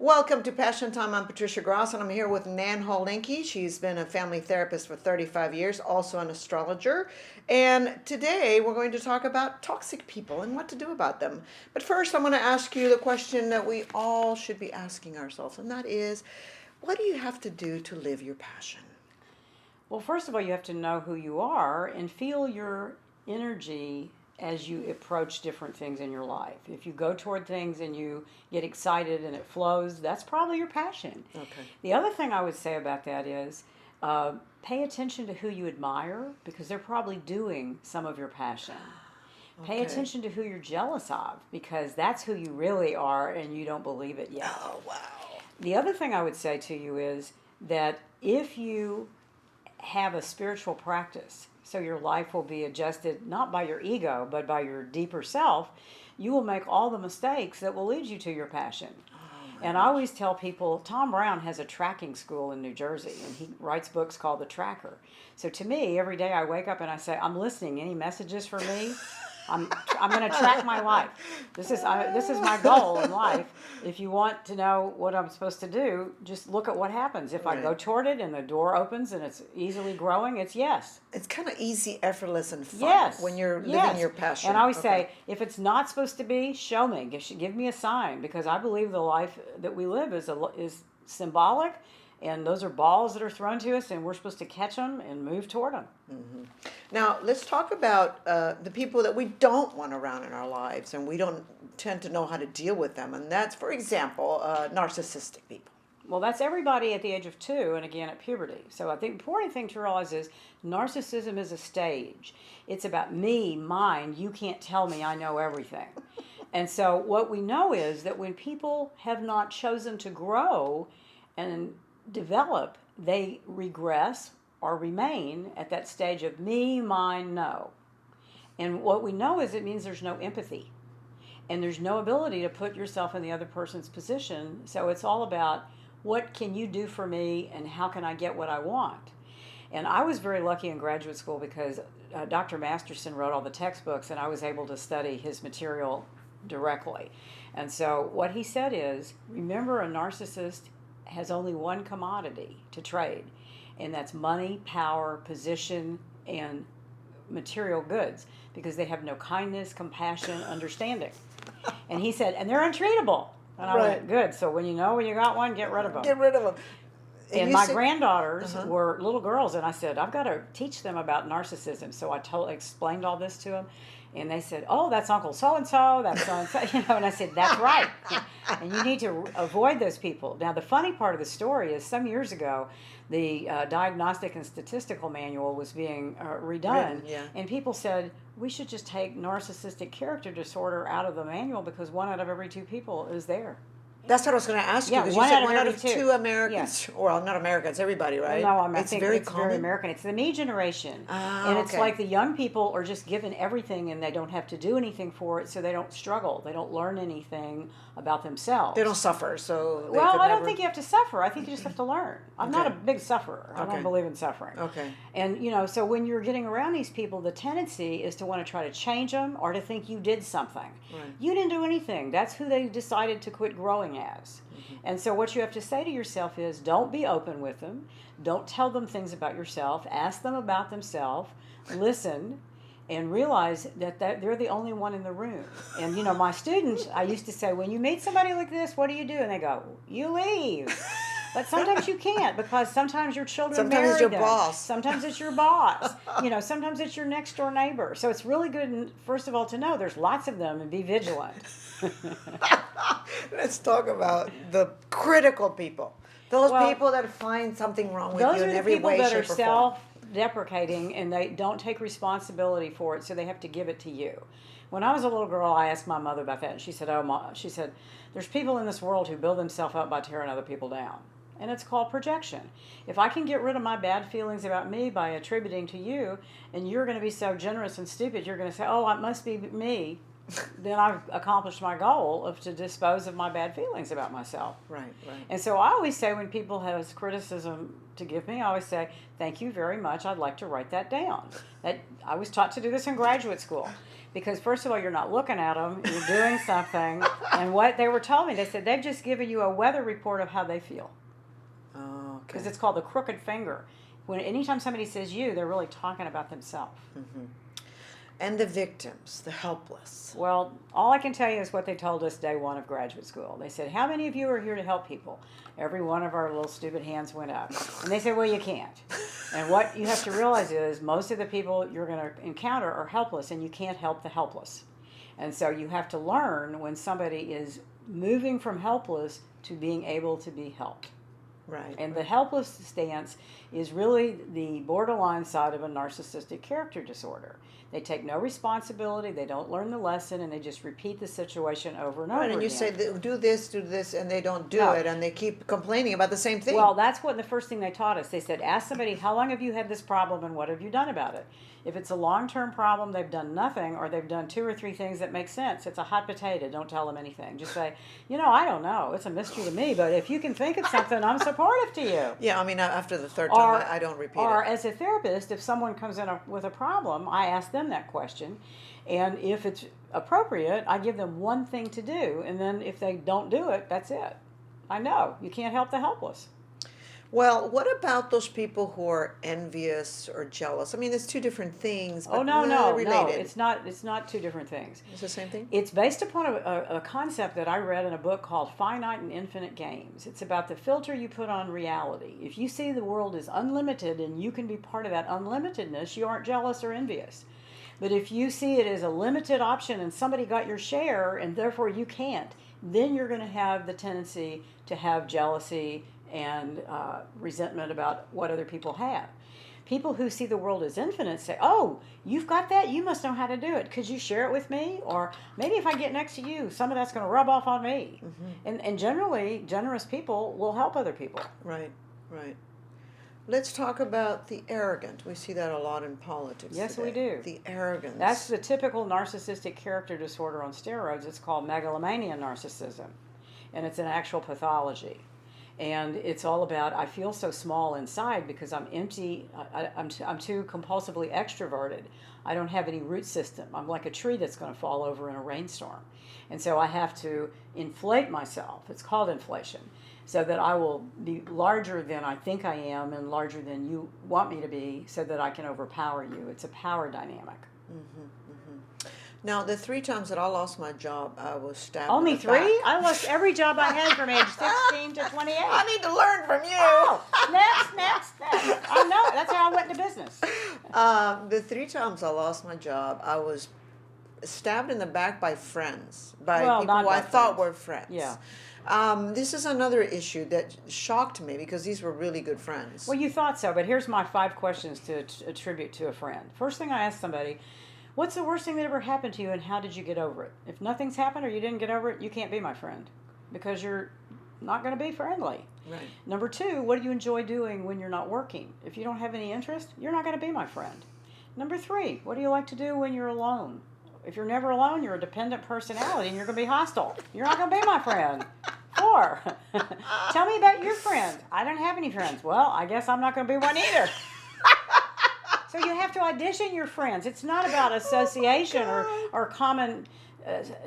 Welcome to Passion Time. I'm Patricia Gras, and I'm here with Nan Hall Linke. She's been a family therapist for 35 years, also an astrologer. And today we're going to talk about toxic people and what to do about them. But first, I'm going to ask you the question that we all should be asking ourselves, and that is, what do you have to do to live your passion? Well, first of all, you have to know who you are and feel your energy as you approach different things in your life. If you go toward things and you get excited and it flows, that's probably your passion. Okay. The other thing I would say about that is pay attention to who you admire, because they're probably doing some of your passion. Pay attention to who you're jealous of, because that's who you really are and you don't believe it yet. Oh, wow. The other thing I would say to you is that if you have a spiritual practice, so your life will be adjusted not by your ego, but by your deeper self, you will make all the mistakes that will lead you to your passion. And I always tell people, Tom Brown has a tracking school in New Jersey, and he writes books called The Tracker. So to me, every day I wake up and I say, I'm listening. Any messages for me? I'm going to track my life. This is my goal in life. If you want to know what I'm supposed to do, just look at what happens. If I go toward it and the door opens and it's easily growing, it's yes. It's kind of easy, effortless, and fun when you're living your passion. And I always say, if it's not supposed to be, show me. Give me a sign, because I believe the life that we live is symbolic. And those are balls that are thrown to us, and we're supposed to catch them and move toward them. Mm-hmm. Now, let's talk about the people that we don't want around in our lives, and we don't tend to know how to deal with them. And that's, for example, narcissistic people. Well, that's everybody at the age of 2 and again at puberty. So I think the important thing to realize is narcissism is a stage. It's about me, mine. You can't tell me I know everything. And so what we know is that when people have not chosen to grow and develop, they regress or remain at that stage of me, mine, no. And what we know is it means there's no empathy and there's no ability to put yourself in the other person's position. So it's all about, what can you do for me and how can I get what I want? And I was very lucky in graduate school because Dr. Masterson wrote all the textbooks, and I was able to study his material directly. And so what he said is, remember, a narcissist has only one commodity to trade, and that's money, power, position, and material goods, because they have no kindness, compassion, understanding. And he said, and they're untreatable. And I went, good. So when you got one, get rid of them. Get rid of them. And my granddaughters were little girls, and I said, I've got to teach them about narcissism. So I explained all this to them. And they said, oh, that's Uncle so-and-so, that's so-and-so, and I said, that's right. And you need to avoid those people. Now, the funny part of the story is some years ago, the Diagnostic and Statistical Manual was being redone, and people said, we should just take narcissistic character disorder out of the manual because 1 out of every 2 people is there. That's what I was going to ask you, because you said 1 out of 2 Americans, well, not Americans, everybody, right? Well, no, I think it's very American. It's the me generation. And it's like the young people are just given everything and they don't have to do anything for it, so they don't struggle. They don't learn anything about themselves. They don't suffer, so they I don't think you have to suffer. I think you just have to learn. I'm not a big sufferer. I don't believe in suffering. Okay. And, so when you're getting around these people, the tendency is to want to try to change them or to think you did something. Right. You didn't do anything. That's who they decided to quit growing as. And so what you have to say to yourself is, don't be open with them. Don't tell them things about yourself. Ask them about themselves. Listen. And realize that they're the only one in the room. And, my students, I used to say, when you meet somebody like this, what do? And they go, you leave. But sometimes you can't, because sometimes your children marry them. Sometimes it's your boss. Sometimes it's your boss. Sometimes it's your next door neighbor. So it's really good, first of all, to know there's lots of them and be vigilant. Let's talk about the critical people. Those people that find something wrong with you in every way, shape, or form. Those are the people that are self-deprecating and they don't take responsibility for it, so they have to give it to you. When I was a little girl, I asked my mother about that, and she said, there's people in this world who build themselves up by tearing other people down. And it's called projection. If I can get rid of my bad feelings about me by attributing to you, and you're going to be so generous and stupid, you're going to say, oh, it must be me. then I've accomplished my goal of to dispose of my bad feelings about myself. Right, right. And so I always say when people have criticism to give me, I always say, thank you very much. I'd like to write that down. That I was taught to do this in graduate school. Because first of all, you're not looking at them, you're doing something. And what they were telling me, they said they've just given you a weather report of how they feel. Oh, okay. Because it's called the crooked finger. When anytime somebody says you, they're really talking about themselves. Mm-hmm. And the victims, the helpless. Well, all I can tell you is what they told us day one of graduate school. They said, how many of you are here to help people? Every one of our little stupid hands went up. And they said, well, you can't. And what you have to realize is most of the people you're going to encounter are helpless, and you can't help the helpless. And so you have to learn when somebody is moving from helpless to being able to be helped. Right. And the helpless stance is really the borderline side of a narcissistic character disorder. They take no responsibility, they don't learn the lesson, and they just repeat the situation over and over Right, and you again. say, do this, and they don't do No. it, and they keep complaining about the same thing. Well, that's what the first thing they taught us. They said, ask somebody, how long have you had this problem and what have you done about it? If it's a long-term problem, they've done nothing, or they've done 2 or 3 things that make sense. It's a hot potato. Don't tell them anything. Just say, I don't know. It's a mystery to me, but if you can think of something, I'm supportive to you. Yeah, I mean, after the third time, I don't repeat Or it. as a therapist, if someone comes in with a problem, I ask them that question. And if it's appropriate, I give them one thing to do. And then if they don't do it, that's it. I know. You can't help the helpless. Well, what about those people who are envious or jealous? I mean, it's 2 different things, but No, they're related. it's not 2 different things. It's the same thing? It's based upon a concept that I read in a book called Finite and Infinite Games. It's about the filter you put on reality. If you see the world as unlimited and you can be part of that unlimitedness, you aren't jealous or envious. But if you see it as a limited option and somebody got your share and therefore you can't, then you're going to have the tendency to have jealousy and resentment about what other people have. People who see the world as infinite say, oh, you've got that? You must know how to do it. Could you share it with me? Or maybe if I get next to you, some of that's going to rub off on me. Mm-hmm. And generally, generous people will help other people. Right, right. Let's talk about the arrogant. We see that a lot in politics Yes, today. we do. The arrogance. That's the typical narcissistic character disorder on steroids. It's called megalomania narcissism. And it's an actual pathology. And it's all about, I feel so small inside because I'm empty, I'm too compulsively extroverted. I don't have any root system. I'm like a tree that's going to fall over in a rainstorm. And so I have to inflate myself. It's called inflation. So that I will be larger than I think I am and larger than you want me to be so that I can overpower you. It's a power dynamic. Mm-hmm, mm-hmm. Now, the 3 times that I lost my job, I was stabbed Only in the 3? back. I lost every job I had from age 16 to 28. I need to learn from you. Oh, next. I know. That's how I went into business. The 3 times I lost my job, I was stabbed in the back by friends, by people not who by I thought friends. were friends. Yeah. This is another issue that shocked me because these were really good friends. Well, you thought so, but here's my 5 questions to attribute to a friend. First thing I ask somebody, what's the worst thing that ever happened to you and how did you get over it? If nothing's happened or you didn't get over it, you can't be my friend because you're not going to be friendly. Right. Number 2, what do you enjoy doing when you're not working? If you don't have any interest, you're not going to be my friend. Number 3, what do you like to do when you're alone? If you're never alone, you're a dependent personality and you're going to be hostile. You're not going to be my friend. 4, tell me about your friends. I don't have any friends. Well, I guess I'm not going to be one either. So you have to audition your friends. It's not about association or common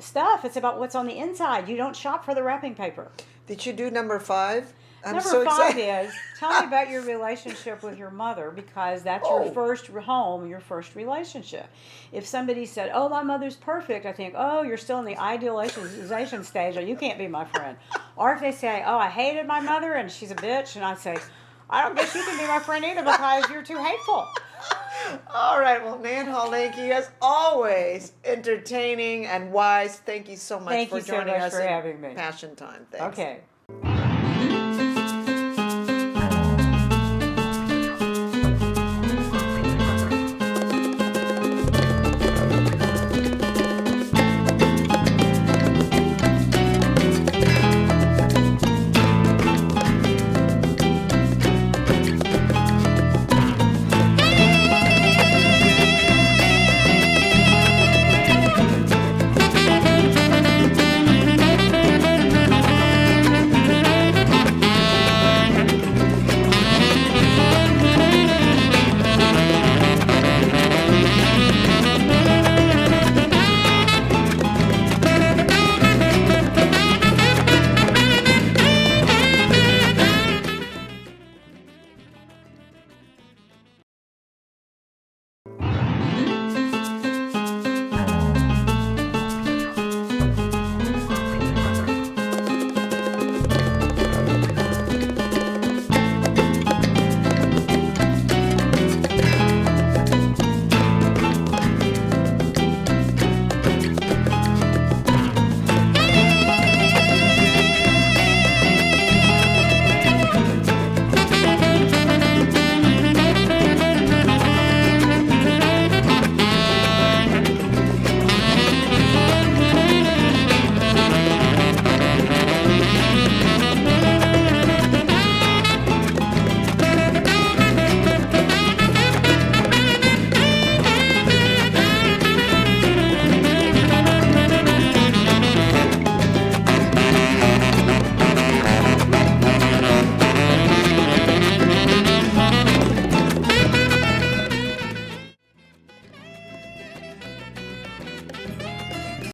stuff. It's about what's on the inside. You don't shop for the wrapping paper. Did you do number 5? I'm Number so 5 excited. is, tell me about your relationship with your mother because that's your first home, your first relationship. If somebody said, oh, my mother's perfect, I think, oh, you're still in the idealization stage, or you can't be my friend. Or if they say, oh, I hated my mother and she's a bitch, and I say, I don't guess you can be my friend either because you're too hateful. All right, well, Nan Hall Linke, as always, entertaining and wise. Thank you so much Thank for you so joining much us for in having me. Passion Time. Thanks. Okay.